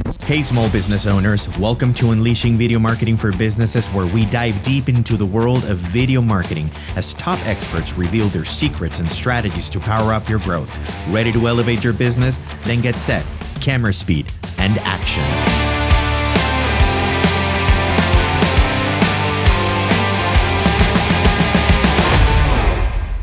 Hey, small business owners, welcome to Unleashing Video Marketing for Businesses, where we dive deep into the world of video marketing as top experts reveal their secrets and strategies to power up your growth. Ready to elevate your business? Then get set, camera speed, and action.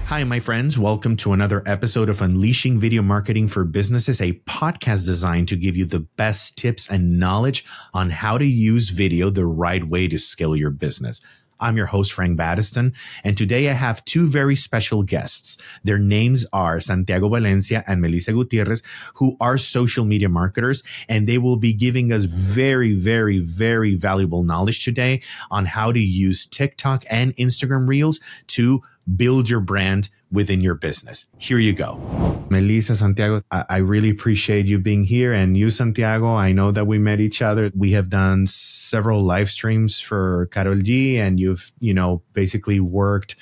Hi, my friends. Welcome to another episode of Unleashing Video Marketing for Businesses, a podcast designed to give you the best tips and knowledge on how to use video the right way to scale your business. I'm your host, Frank Battiston, and today I have two very special guests. Their names are Santiago Valencia and Melissa Gutierrez, who are social media marketers, and they will be giving us very, very, very valuable knowledge today on how to use TikTok and Instagram Reels to build your brand within your business. Here you go. Melissa, Santiago, I really appreciate you being here. And you, Santiago, I know that we met each other. We have done several live streams for Carol G, and you've, basically worked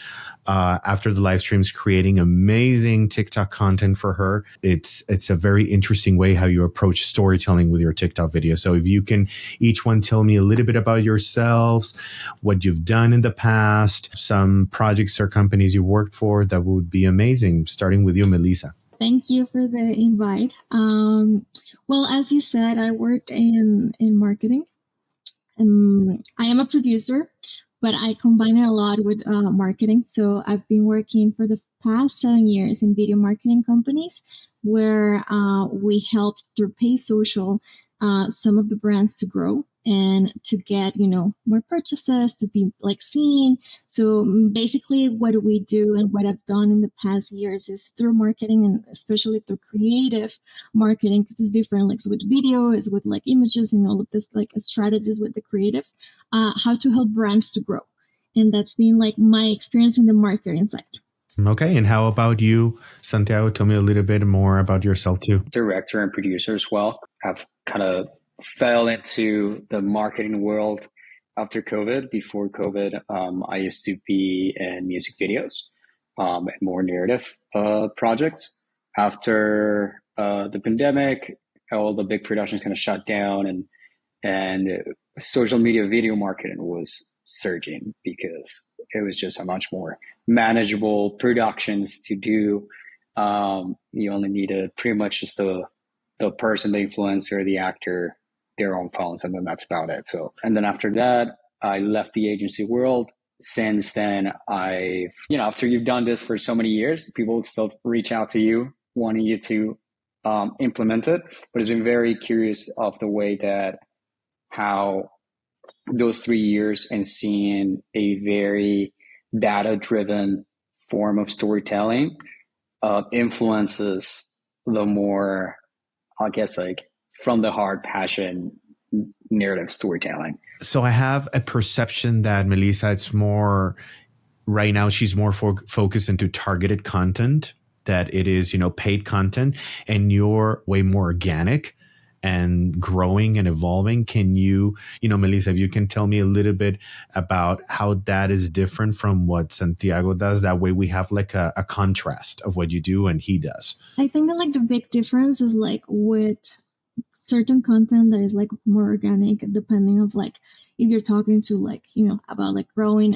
after the live streams, creating amazing TikTok content for her. It's a very interesting way how you approach storytelling with your TikTok video. So if you can each one tell me a little bit about yourselves, what you've done in the past, some projects or companies you worked for, that would be amazing. Starting with you, Melissa. Thank you for the invite. Well, as you said, I worked in marketing. I am a producer, but I combine it a lot with marketing. So I've been working for the past 7 years in video marketing companies where we help through paid social some of the brands to grow and to get, more purchases, to be seen. So basically what we do and what I've done in the past years is through marketing, and especially through creative marketing, because it's different, with video, is with images and all of this, strategies with the creatives, how to help brands to grow. And that's been my experience in the marketing side. Okay. And how about you, Santiago? Tell me a little bit more about yourself too. Director and producer as well. I've kind of fell into the marketing world after COVID. Before COVID, I used to be in music videos and more narrative projects. After the pandemic, all the big productions kind of shut down, and social media video marketing was surging because it was just a much more manageable productions to do. You only needed pretty much just the person, the influencer, the actor, their own phones, and then that's about it. So, and then after that, I left the agency world. Since then, after you've done this for so many years, people would still reach out to you, wanting you to implement it. But it's been very curious of the way that how those 3 years and seeing a very data-driven form of storytelling influences the more, I guess, from the heart, passion, narrative storytelling. So I have a perception that Melissa, it's more right now, she's more focused into targeted content, that it is, paid content, and you're way more organic and growing and evolving. Can you, Melissa, if you can tell me a little bit about how that is different from what Santiago does, that way we have a contrast of what you do and he does. I think that the big difference is with certain content that is more organic, depending of if you're talking to about growing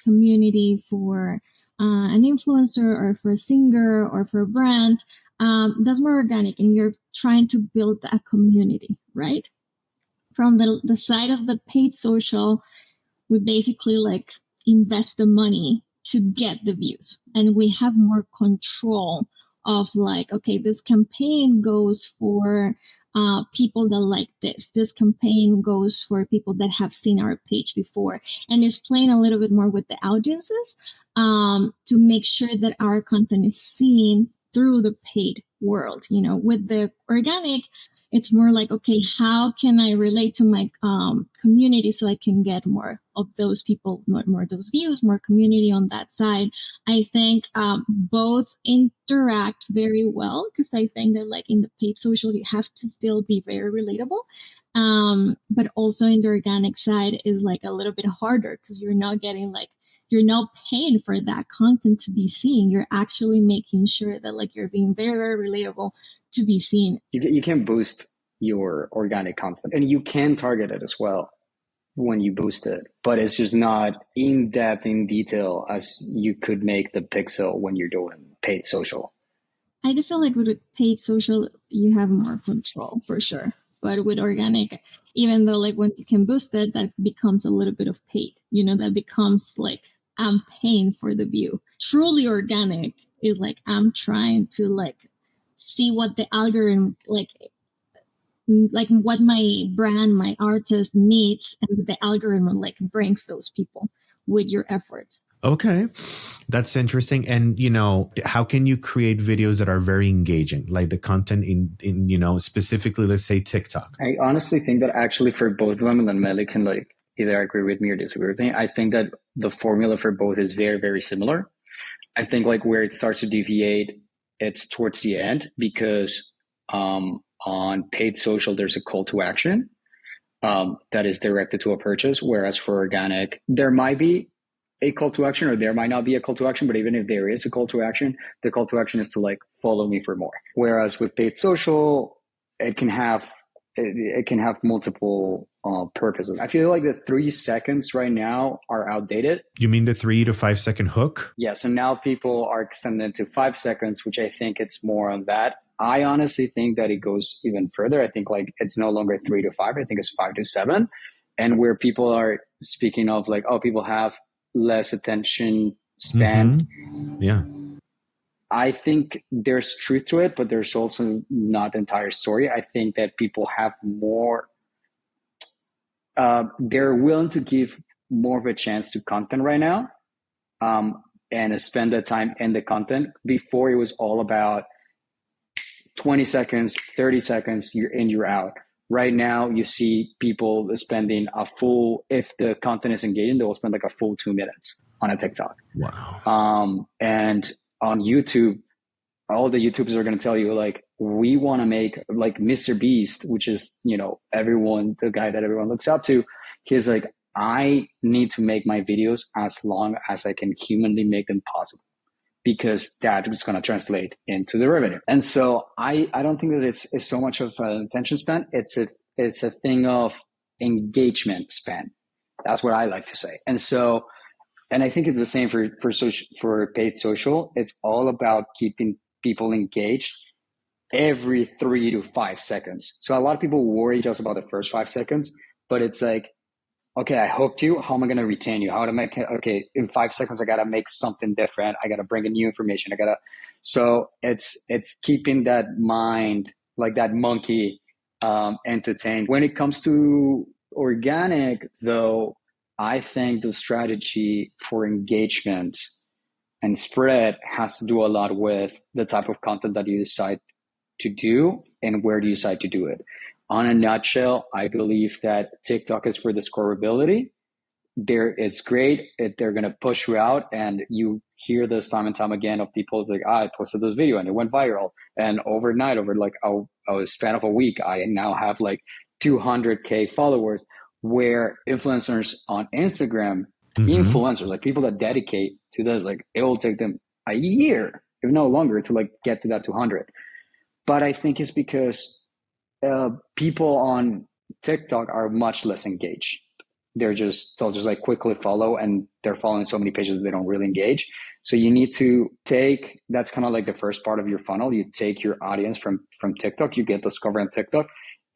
community for an influencer or for a singer or for a brand, that's more organic, and you're trying to build a community, right? From the side of the paid social, we basically invest the money to get the views, and we have more control of okay, this campaign goes for people that like this. This campaign goes for people that have seen our page before, and is playing a little bit more with the audiences to make sure that our content is seen through the paid world. With the organic, it's more okay, how can I relate to my community so I can get more of those people, more of those views, more community on that side. I think both interact very well, because I think that in the paid social, you have to still be very relatable. But also in the organic side is a little bit harder, because you're not getting you're not paying for that content to be seen. You're actually making sure that you're being very, very relatable to be seen. You can boost your organic content. And you can target it as well when you boost it, but it's just not in depth, in detail as you could make the pixel when you're doing paid social. I do feel like with paid social, you have more control for sure. But with organic, even though like when you can boost it, that becomes a little bit of paid. That becomes like I'm paying for the view. Truly organic is like I'm trying to like see what the algorithm like what my brand, my artist needs, and the algorithm like brings those people with your efforts. Okay. That's interesting. And, how can you create videos that are very engaging, like the content in specifically, let's say TikTok? I honestly think that actually for both of them, and then Melly can like either agree with me or disagree with me. I think that the formula for both is very, very similar. I think like where it starts to deviate, it's towards the end because on paid social, there's a call to action that is directed to a purchase. Whereas for organic, there might be a call to action or there might not be a call to action. But even if there is a call to action, the call to action is to like follow me for more. Whereas with paid social, it can have multiple purposes. I feel like the 3 seconds right now are outdated. You mean the 3 to 5 second hook? Yeah. So now people are extending it to 5 seconds, which I think it's more on that. I honestly think that it goes even further. I think like it's no longer 3 to 5. I think it's 5 to 7. And where people are speaking of like, oh, people have less attention span. Mm-hmm. Yeah. I think there's truth to it, but there's also not the entire story. I think that people have more, they're willing to give more of a chance to content right now and spend the time in the content. Before it was all about 20 seconds, 30 seconds, you're in, you're out. Right now, you see people spending if the content is engaging, they will spend like a full 2 minutes on a TikTok. Wow. And on YouTube, all the YouTubers are going to tell you like, we want to make like Mr. Beast, which is, the guy that everyone looks up to. He's like, I need to make my videos as long as I can humanly make them possible, because that is going to translate into the revenue. And so I don't think that it's so much of an attention span. It's a thing of engagement span. That's what I like to say. And I think it's the same for paid social. It's all about keeping people engaged every 3 to 5 seconds. So a lot of people worry just about the first 5 seconds, but it's like, okay, I hooked you. How am I going to retain you? Okay, in 5 seconds, I got to make something different. I got to bring in new information. So it's keeping that mind, like that monkey, entertained. When it comes to organic though, I think the strategy for engagement and spread has to do a lot with the type of content that you decide to do and where do you decide to do it. On a nutshell, I believe that TikTok is for discoverability. It's great. They're going to push you out, and you hear this time and time again of people like, I posted this video and it went viral. And overnight, over like a span of a week, I now have like 200K followers, where influencers on Instagram, influencers, like people that dedicate to this, like it will take them a year, if no longer, to like get to that 200. But I think it's because people on TikTok are much less engaged. They'll just like quickly follow, and they're following so many pages that they don't really engage. So you need to that's kind of like the first part of your funnel. You take your audience from TikTok, you get discovered on TikTok,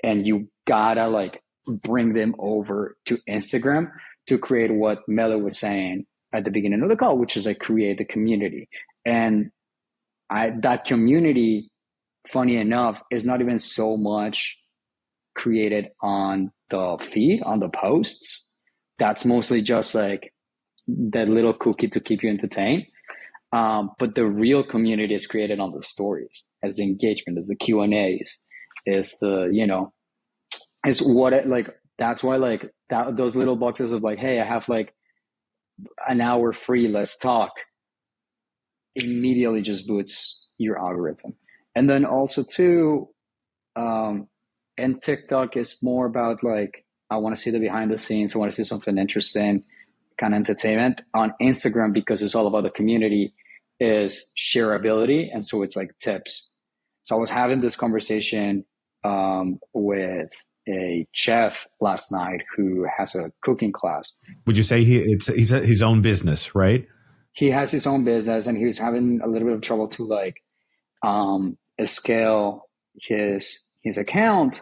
and you gotta like bring them over to Instagram to create what Melo was saying at the beginning of the call, which is like create the community. And that community, funny enough, is not even so much created on the feed, on the posts. That's mostly just like that little cookie to keep you entertained. But the real community is created on the stories, as the engagement, as the Q&As, is the, is what it like. That's why like those little boxes of like, hey, I have like an hour free, let's talk, immediately just boots your algorithm. And then also too, and TikTok is more about like, I want to see the behind the scenes. I want to see something interesting, kind of entertainment. On Instagram, because it's all about the community, is shareability. And so it's like tips. So I was having this conversation with a chef last night who has a cooking class. Would you say he's his own business, right? He has his own business, and he was having a little bit of trouble to like scale his account.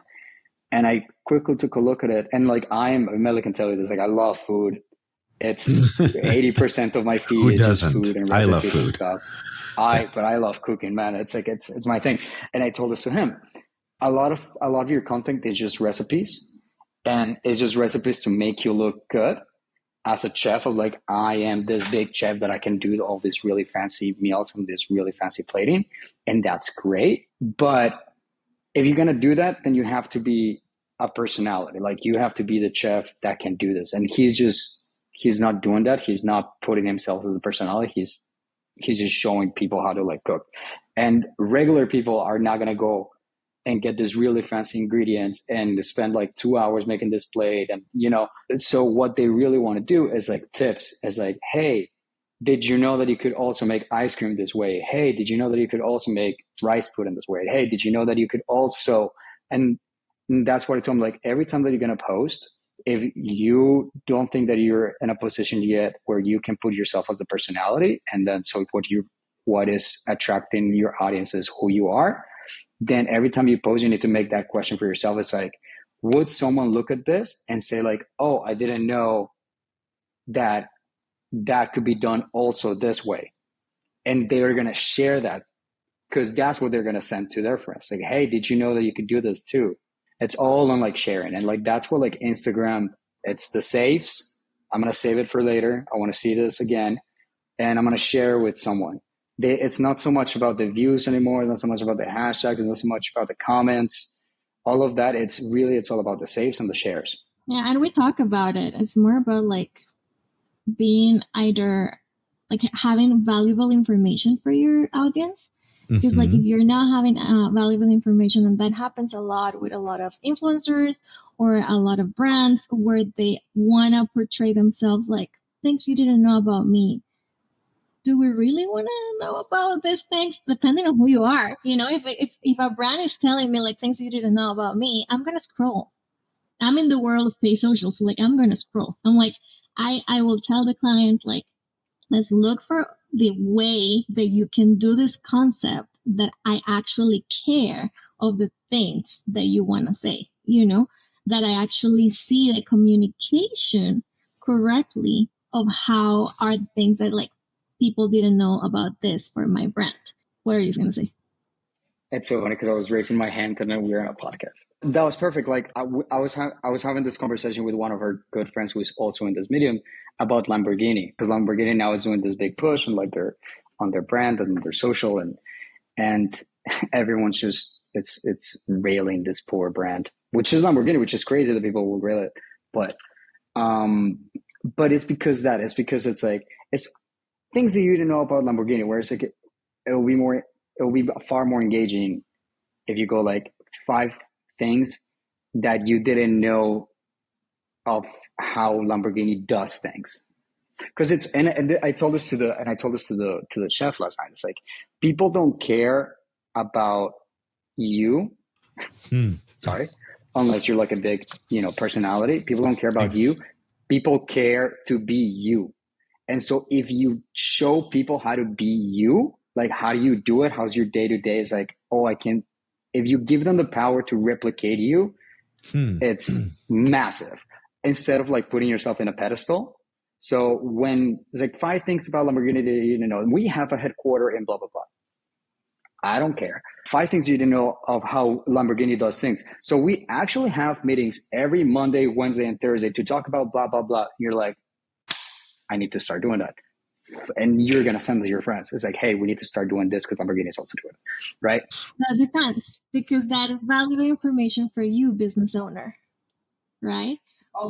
And I quickly took a look at it, and like Melly can tell you this, like I love food. It's 80% of my feed is just food and recipes. I love food and stuff. But I love cooking, man. It's like it's my thing. And I told this to him. A lot of your content is just recipes, and it's just recipes to make you look good as a chef. Of like, I am this big chef that I can do all these really fancy meals and this really fancy plating, and that's great. But if you're gonna do that, then you have to be a personality. Like you have to be the chef that can do this. And he's not doing that. He's not putting himself as a personality. He's just showing people how to like cook. And regular people are not gonna go and get this really fancy ingredients and spend like 2 hours making this plate. And, so what they really want to do is like tips. Is like, hey, did you know that you could also make ice cream this way? Hey, did you know that you could also make rice pudding this way? Hey, did you know that you could also, and that's what I told them, like every time that you're going to post, if you don't think that you're in a position yet where you can put yourself as a personality, and then so what is attracting your audience is who you are, then every time you post, you need to make that question for yourself. It's like, would someone look at this and say like, oh, I didn't know that could be done also this way. And they're going to share that because that's what they're going to send to their friends. Like, hey, did you know that you could do this too? It's all on like sharing. And like, that's what like Instagram, it's the saves. I'm going to save it for later. I want to see this again. And I'm going to share with someone. It's not so much about the views anymore. It's not so much about the hashtags. It's not so much about the comments, all of that. It's all about the saves and the shares. Yeah. And we talk about it. It's more about like being either like having valuable information for your audience. Because like if you're not having valuable information, and that happens a lot with a lot of influencers or a lot of brands where they want to portray themselves like things you didn't know about me. Do we really want to know about these things? Depending on who you are, if a brand is telling me like things you didn't know about me, I'm gonna scroll. I'm in the world of paid social, so like I'm gonna scroll. I'm like, I will tell the client like, let's look for the way that you can do this concept that I actually care of the things that you want to say, that I actually see the communication correctly of how are the things that like people didn't know about this for my brand. What are you going to say? It's so funny because I was raising my hand and then we were on a podcast. That was perfect. Like I was having this conversation with one of our good friends who is also in this medium about Lamborghini, because Lamborghini now is doing this big push and like they're on their brand and their social and everyone's just it's railing this poor brand, which is Lamborghini, which is crazy that people will rail it, but it's because it's like it's things that you didn't know about Lamborghini, where it's like it'll be far more engaging if you go like 5 things that you didn't know of how Lamborghini does things. Because and I told this to the chef last night. It's like people don't care about you. Sorry, unless you're like a big personality. People don't care about you. People care to be you. And so if you show people how to be you, like how do you do it? How's your day to day? It's like, oh, I can. If you give them the power to replicate you, it's massive. Instead of like putting yourself in a pedestal. So when there's like 5 things about Lamborghini that you didn't know, and we have a headquarter in blah, blah, blah. I don't care. 5 things you didn't know of how Lamborghini does things. So we actually have meetings every Monday, Wednesday, and Thursday to talk about blah, blah, blah. You're like, I need to start doing that. And you're going to send to your friends. It's like, hey, we need to start doing this because Lamborghini is also doing it. Right? That depends, because that is valuable information for you, business owner. Right?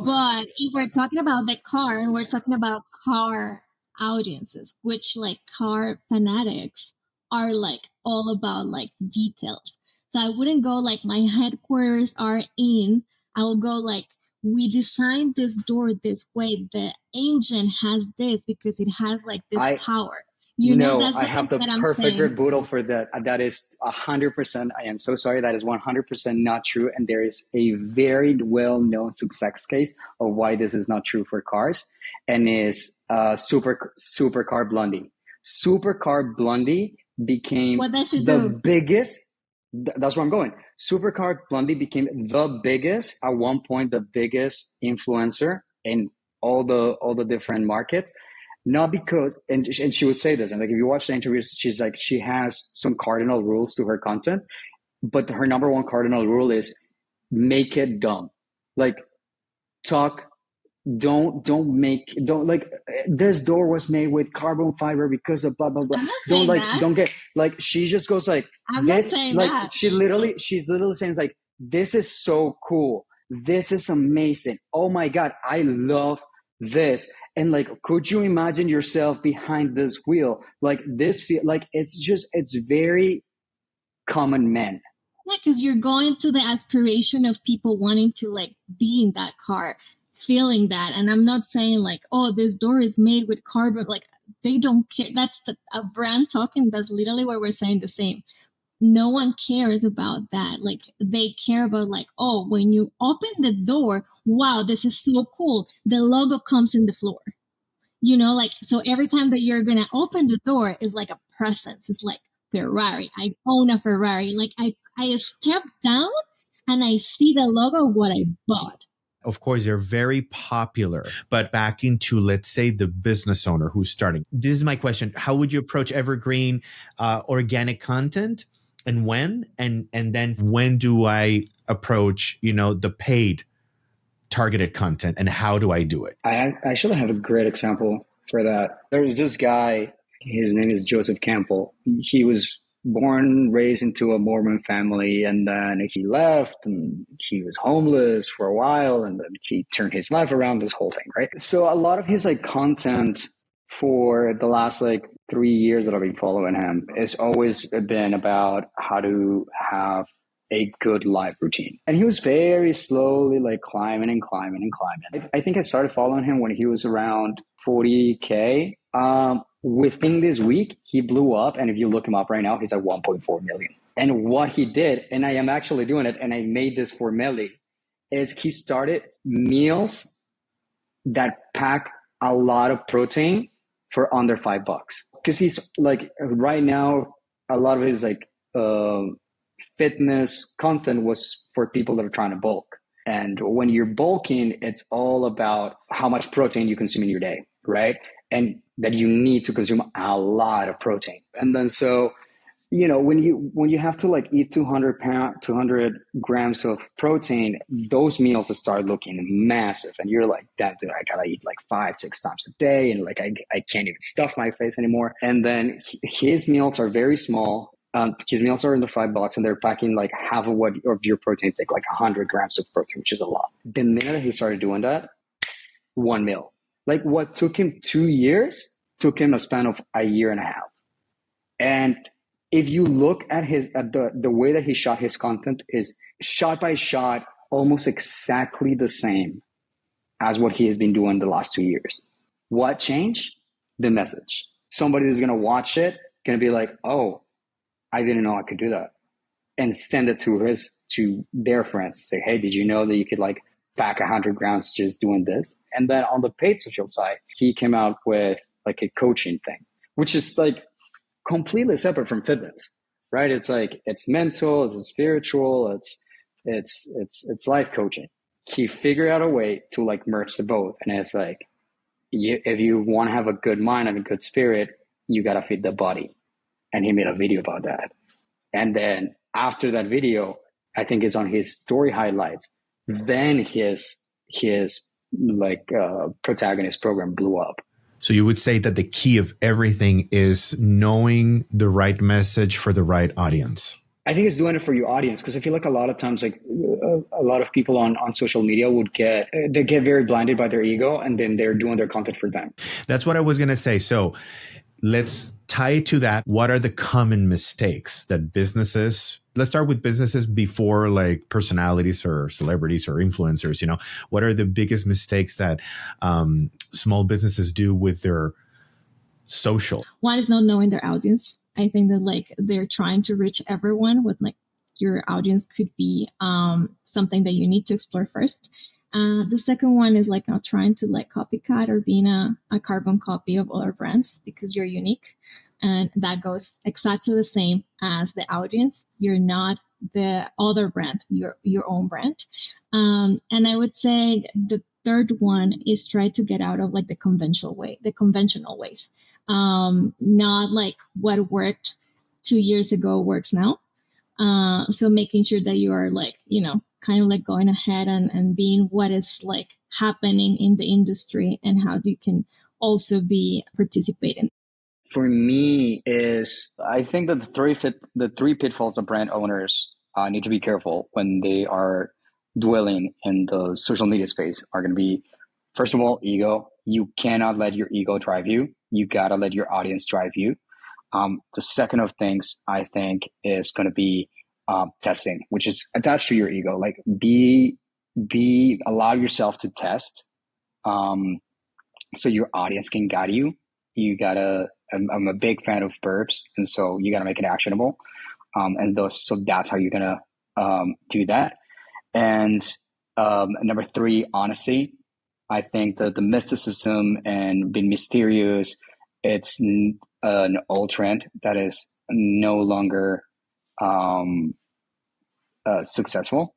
But if we're talking about the car, and we're talking about car audiences, which like car fanatics are like all about like details. So I wouldn't go like my headquarters are in. I will go like, we designed this door this way. The engine has this because it has like this power. No, That's I the thing have the that I'm perfect saying. rebuttal for that. That is 100%. I am so sorry. That is 100% not true. And there is a very well-known success case of why this is not true for cars, and is supercar Blondie. Supercar Blondie became What does she the do? biggest. That's where I'm going. Supercar Blondie became the biggest, at one point, the biggest influencer in all the different markets. Not because, and she would say this, and like if you watch the interviews, she's like, she has some cardinal rules to her content, but her number one cardinal rule is make it dumb. Like, talk, don't like, this door was made with carbon fiber because of blah blah blah. I'm not saying that. Don't get, like, she just goes like I'm not this, saying like that. she's literally saying like, this is so cool, this is amazing, oh my god, I love this. And like, could you imagine yourself behind this wheel? Like, this feel like, it's very common men. Yeah, because you're going to the aspiration of people wanting to like be in that car, feeling that. And I'm not saying like, oh, this door is made with carbon. Like, they don't care. That's a brand talking. That's literally what we're saying the same. No one cares about that. Like, they care about like, oh, when you open the door, wow, this is so cool. The logo comes in the floor. Like, so every time that you're gonna open the door is like a presence. It's like Ferrari. I own a Ferrari. Like, I step down and I see the logo of what I bought. Of course, they're very popular, but back into, let's say, the business owner who's starting. This is my question. How would you approach evergreen organic content, and when? And then when do I approach, the paid targeted content, and how do I do it? I actually have a great example for that. There's this guy, his name is Joseph Campbell. He was born, raised into a Mormon family, and then he left and he was homeless for a while, and then he turned his life around, this whole thing, right? So a lot of his like content for the last like 3 years that I've been following him, it's always been about how to have a good life routine. And he was very slowly like climbing and climbing and climbing. I think I started following him when he was around 40K. Within this week, he blew up. And if you look him up right now, he's at 1.4 million. And what he did, and I am actually doing it, and I made this for Melly, is he started meals that pack a lot of protein for under $5. Because he's like, right now, a lot of his like fitness content was for people that are trying to bulk. And when you're bulking, it's all about how much protein you consume in your day, right? And that you need to consume a lot of protein. And then so, when you have to like eat 200 grams of protein, those meals start looking massive. And you're like, damn, dude, I gotta eat like 5-6 times a day. And like, I can't even stuff my face anymore. And then his meals are very small. His meals are under $5, and they're packing like half of your protein take, like 100 grams of protein, which is a lot. The minute he started doing that, 1 meal. Like, what took him 2 years took him a span of a year and a half. And if you look at the way that he shot his content, is shot by shot, almost exactly the same as what he has been doing the last 2 years. What changed? The message. Somebody that's going to watch it, going to be like, oh, I didn't know I could do that. And send it to their friends. Say, hey, did you know that you could like pack 100 grams just doing this? And then on the paid social side, he came out with like a coaching thing, which is like completely separate from fitness, right? It's like, it's mental, it's spiritual, it's life coaching. He figured out a way to like merge the both. And it's like, if you want to have a good mind and a good spirit, you got to feed the body. And he made a video about that. And then after that video, I think it's on his story highlights, then his like protagonist program blew up. So you would say that the key of everything is knowing the right message for the right audience. I think it's doing it for your audience, because I feel like a lot of times, like a lot of people on social media get very blinded by their ego, and then they're doing their content for them. That's what I was going to say. So let's tie it to that. What are the common mistakes that businesses, let's start with businesses before like personalities or celebrities or influencers, what are the biggest mistakes that small businesses do with their Social. One is not knowing their audience. I think that like they're trying to reach everyone with like your audience could be something that you need to explore first. The second one is like not trying to like copycat or being a carbon copy of other brands because you're unique. And that goes exactly the same as the audience. You're not the other brand, you're your own brand. And I would say the third one is try to get out of like the conventional ways. Not like what worked 2 years ago works now. So making sure that you are like, kind of like going ahead and being what is like happening in the industry and how you can also be participating. For me, is I think that the three pitfalls of brand owners need to be careful when they are dwelling in the social media space are going to be, first of all, ego. You cannot let your ego drive you. You got to let your audience drive you. The second of things I think is going to be testing, which is attached to your ego. Like allow yourself to test, so your audience can guide you. You gotta. I'm a big fan of verbs, and so you gotta make it actionable. So that's how you're gonna do that. And number three, honesty. I think that the mysticism and being mysterious, it's an old trend that is no longer successful.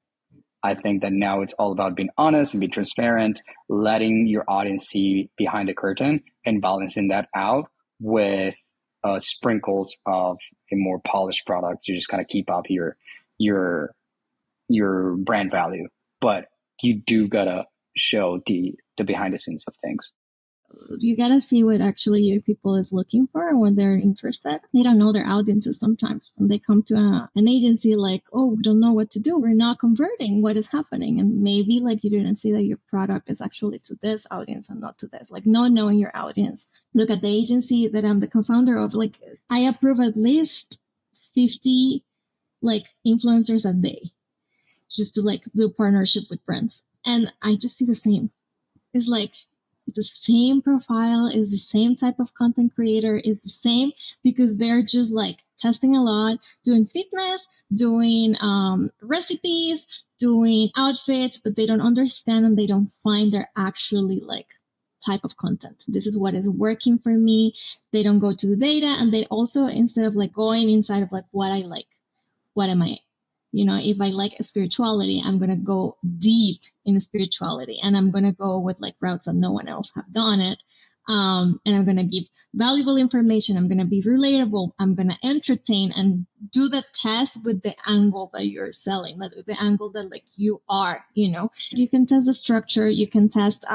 I think that now it's all about being honest and being transparent, letting your audience see behind the curtain and balancing that out with sprinkles of a more polished product to just kind of keep up your brand value. But you do gotta show the behind the scenes of things. You gotta see what actually your people is looking for and what they're interested. They don't know their audiences sometimes, and they come to an agency like, "Oh, we don't know what to do. We're not converting. What is happening?" And maybe like you didn't see that your product is actually to this audience and not to this. Like not knowing your audience. Look at the agency that I'm the co-founder of. Like I approve at least 50 like influencers a day just to like build partnership with brands, and I just see the same. It's like it's the same profile, is the same type of content creator, is the same because they're just like testing a lot, doing fitness, doing recipes, doing outfits, but they don't understand and they don't find their actually like type of content. This is what is working for me. They don't go to the data, and they also, instead of like going inside of like what I like, what am I? If I like spirituality, I'm going to go deep in spirituality, and I'm going to go with like routes that no one else have done it. And I'm going to give valuable information. I'm going to be relatable. I'm going to entertain and do the test with the angle that you're selling, the angle that like you are, you can test the structure. You can test,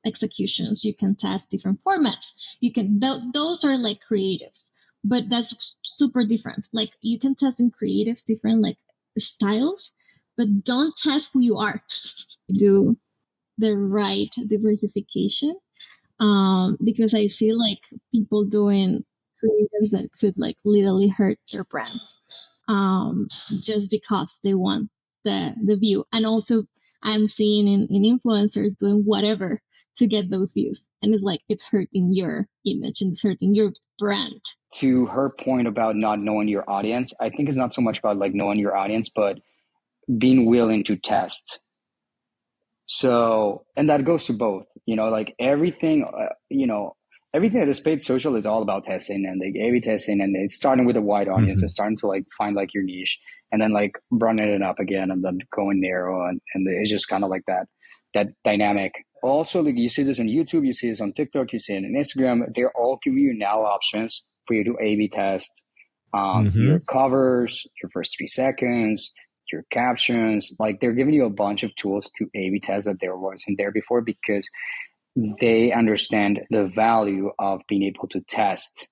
executions. You can test different formats. Those are like creatives. But that's super different. Like you can test in creatives different like styles, but don't test who you are. Do the right diversification, because I see like people doing creatives that could like literally hurt their brands, just because they want the view. And also I'm seeing in influencers doing whatever to get those views, and it's like it's hurting your image and it's hurting your brand. To her point about not knowing your audience, I think it's not so much about like knowing your audience, but being willing to test. So, and that goes to both, like everything, everything that is paid social is all about testing and like A/B testing, and it's starting with a wide audience. It's starting to like find like your niche, and then like running it up again, and then going narrow, and it's just kind of like that dynamic. Also, like you see this on YouTube, you see this on TikTok, you see it on Instagram. They're all giving you now options for you to A/B test your covers, your first 3 seconds, your captions. Like they're giving you a bunch of tools to A/B test that there wasn't there before, because they understand the value of being able to test.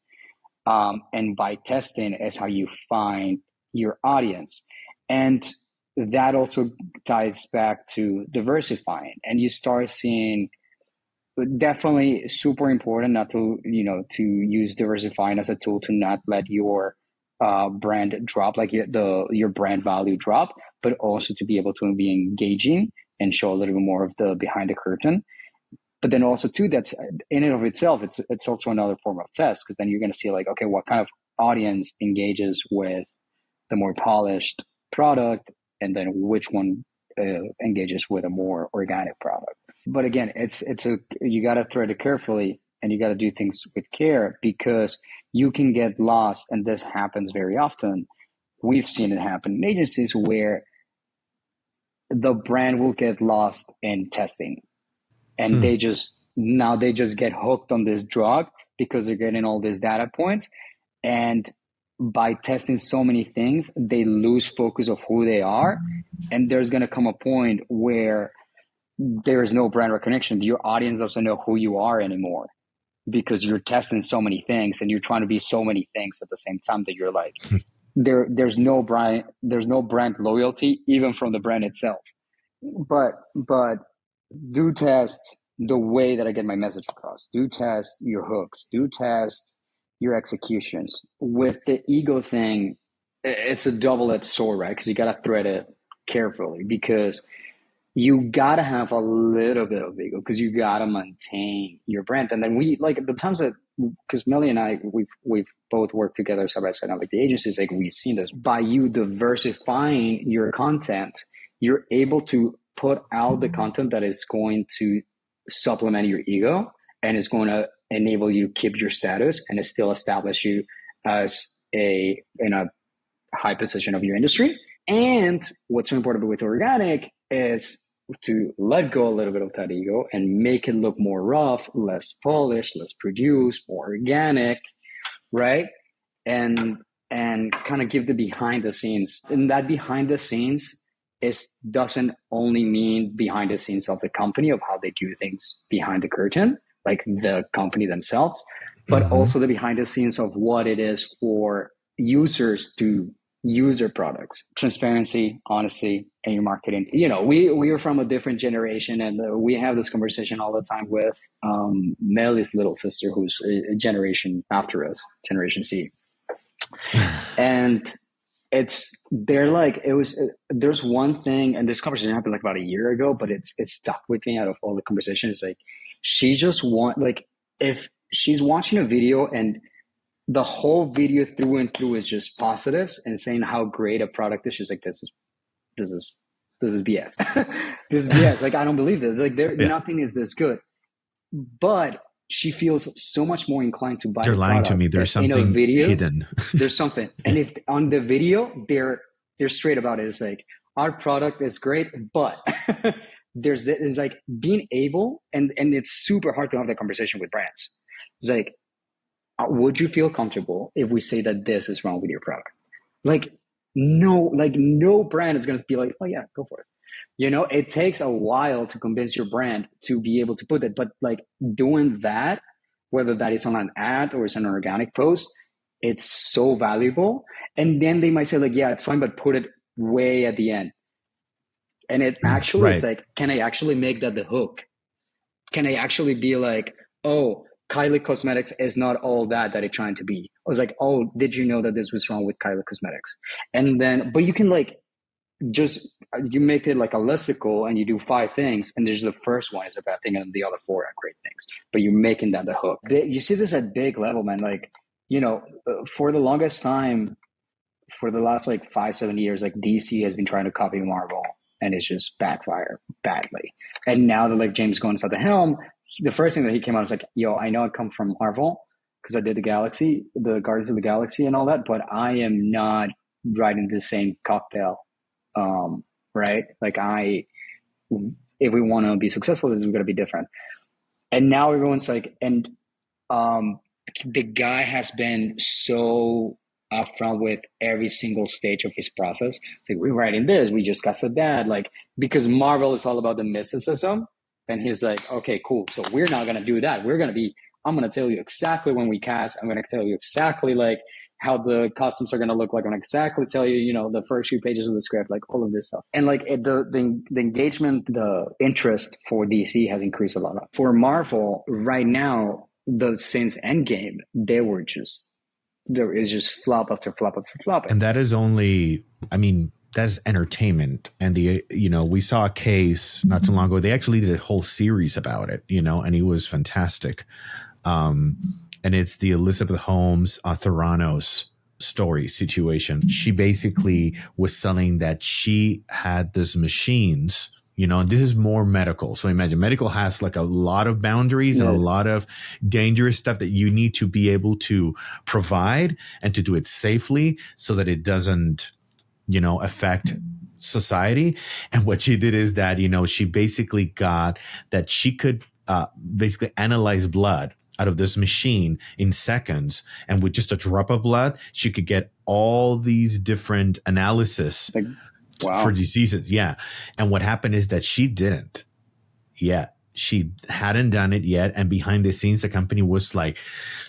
And by testing is how you find your audience. And that also ties back to diversifying. And you start seeing, definitely super important not to, to use diversifying as a tool to not let your brand drop, like your brand value drop, but also to be able to be engaging and show a little bit more of the behind the curtain. But then also too, that's in and of itself, it's also another form of test, because then you're going to see like, okay, what kind of audience engages with the more polished product, and then which one engages with a more organic product. But again, you got to thread it carefully, and you got to do things with care, because you can get lost, and this happens very often. We've seen it happen in agencies where the brand will get lost in testing, and they just get hooked on this drug because they're getting all these data points, and by testing so many things, they lose focus of who they are. And there's going to come a point where there's no brand recognition. Your audience doesn't know who you are anymore, because you're testing so many things and you're trying to be so many things at the same time that you're like, there's no brand loyalty, even from the brand itself. But do test the way that I get my message across. Do test your hooks. Do test your executions. With the ego thing, it's a double-edged sword, right? Because you got to thread it carefully, because you got to have a little bit of ego, because you got to maintain your brand. And then we, like, the times that, because Melly and I, we've both worked together side by side now, like the agencies, like we've seen this. By you diversifying your content, you're able to put out the content that is going to supplement your ego, and is going to enable you to keep your status and still establish you as in a high position of your industry. And what's so important with organic is to let go a little bit of that ego and make it look more rough, less polished, less produced, more organic, right? And kind of give the behind the scenes. And that behind the scenes doesn't only mean behind the scenes of the company, of how they do things behind the curtain, like the company themselves, but also the behind the scenes of what it is for users to use their products. Transparency, honesty, and your marketing. You know, we are from a different generation, and we have this conversation all the time with Melly's little sister, who's a generation after us, Generation C. And there's one thing, and this conversation happened like about a year ago, but it's stuck with me out of all the conversation. It's like, she just if she's watching a video and the whole video through and through is just positives and saying how great a product is, she's like, this is BS. This is BS. Like, I don't believe this. Like, nothing is this good. But she feels so much more inclined to buy. They're lying to me. There's something hidden. There's something. And if on the video, they're straight about it. It's like, our product is great, but there's like being able, and it's super hard to have that conversation with brands. It's like, would you feel comfortable if we say that this is wrong with your product? No brand is going to be like, oh yeah, go for it. You know, it takes a while to convince your brand to be able to put it, but like doing that, whether that is on an ad or it's an organic post, it's so valuable. And then they might say like, yeah, it's fine, but put it way at the end. And it actually, It's like, can I actually make that the hook? Can I actually be like, oh, Kylie Cosmetics is not all that it's trying to be. I was like, oh, did you know that this was wrong with Kylie Cosmetics? And then, but you can like, you make it like a listicle and you do 5 things, and there's the first one is a bad thing and the other 4 are great things, but you're making that the hook. You see this at big level, man. Like, you know, for the longest time, for the last like 5-7 years, like DC has been trying to copy Marvel, and it's just backfire badly. And now that like James Gunn's at the helm, the first thing that he came out was like, yo, I know I come from Marvel because I did the Guardians of the Galaxy and all that, but I am not writing the same cocktail. Right? Like if we want to be successful, we've got to be different. And now everyone's like, and the guy has been so upfront with every single stage of his process. It's like, we're writing this, we just got that, like, because Marvel is all about the mysticism. And he's like, okay, cool. So we're not going to do that. I'm going to tell you exactly when we cast. I'm going to tell you exactly like how the costumes are going to look like. I'm going to exactly tell you, you know, the first few pages of the script, like all of this stuff. And like the engagement, the interest for DC has increased a lot. For Marvel right now, since Endgame, there is just flop after flop after flop. And that is only, I mean, that's entertainment. And we saw a case not too long ago. They actually did a whole series about it, and it was fantastic. And it's the Elizabeth Holmes Theranos story situation. She basically was selling that she had these machines, and this is more medical. So imagine medical has like a lot of boundaries and a lot of dangerous stuff that you need to be able to provide and to do it safely so that it doesn't, affect society. And what she did is that, she basically got that she could basically analyze blood out of this machine in seconds. And with just a drop of blood, she could get all these different analysis for diseases. Yeah. And what happened is that she didn't yet. She hadn't done it yet. And behind the scenes, the company was like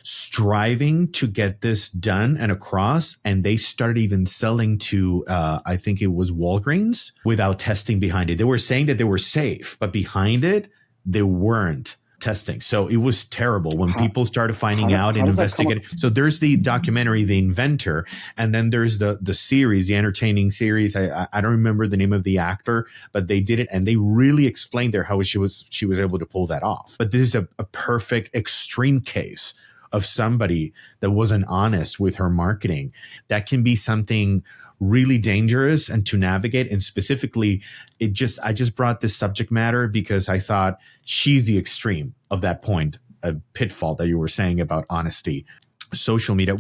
striving to get this done and across. And they started even selling to, I think it was Walgreens, without testing behind it. They were saying that they were safe, but behind it, they weren't testing. So it was terrible when people started finding out and investigating. So there's the documentary, The Inventor, and then there's the series, the entertaining series. I don't remember the name of the actor, but they did it and they really explained there how she was able to pull that off. But this is a perfect extreme case of somebody that wasn't honest with her marketing. That can be something really dangerous and to navigate. And specifically, I just brought this subject matter because I thought she's the extreme of that point, a pitfall that you were saying about honesty. Social media,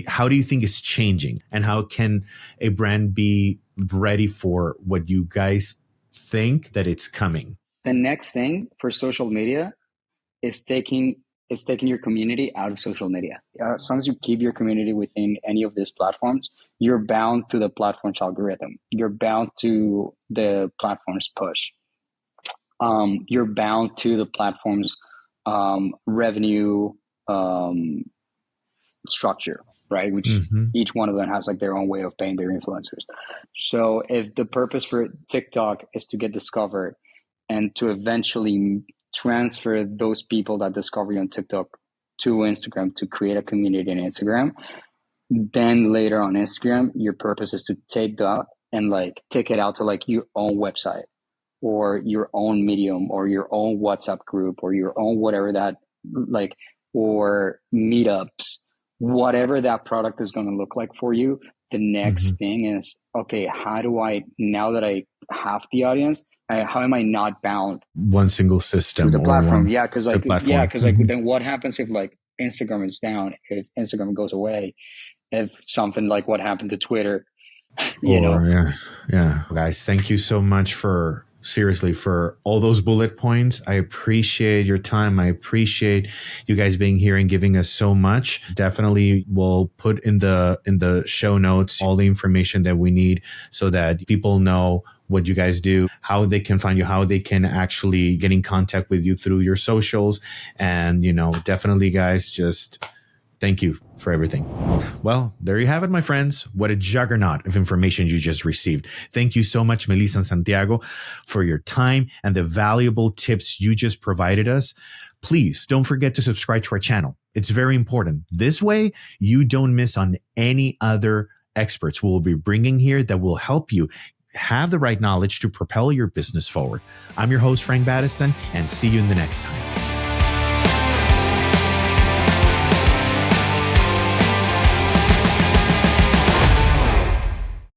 how do you think is changing, and how can a brand be ready for what you guys think that it's coming? The next thing for social media is taking your community out of social media. As long as you keep your community within any of these platforms, you're bound to the platform's algorithm. You're bound to the platform's push. You're bound to the platform's revenue structure, right? Which each one of them has like their own way of paying their influencers. So if the purpose for TikTok is to get discovered and to eventually transfer those people that discover you on TikTok to Instagram to create a community in Instagram, then later on Instagram, your purpose is to take that and like take it out to like your own website or your own Medium or your own WhatsApp group or your own whatever that like, or meetups, whatever that product is going to look like for you. The next thing is, okay, how do I, now that I have the audience, how am I not bound one single system to the platform? or Because then what happens if like Instagram is down, if Instagram goes away, if something like what happened to Twitter, Yeah. Guys, thank you so much for all those bullet points. I appreciate your time. I appreciate you guys being here and giving us so much. Definitely we'll put in the show notes all the information that we need so that people know what you guys do, how they can find you, how they can actually get in contact with you through your socials. And, definitely guys, just thank you for everything. Well, there you have it, my friends. What a juggernaut of information you just received. Thank you so much, Melissa and Santiago, for your time and the valuable tips you just provided us. Please don't forget to subscribe to our channel. It's very important. This way, you don't miss on any other experts we'll be bringing here that will help you have the right knowledge to propel your business forward. I'm your host, Frank Battiston, and see you in the next time.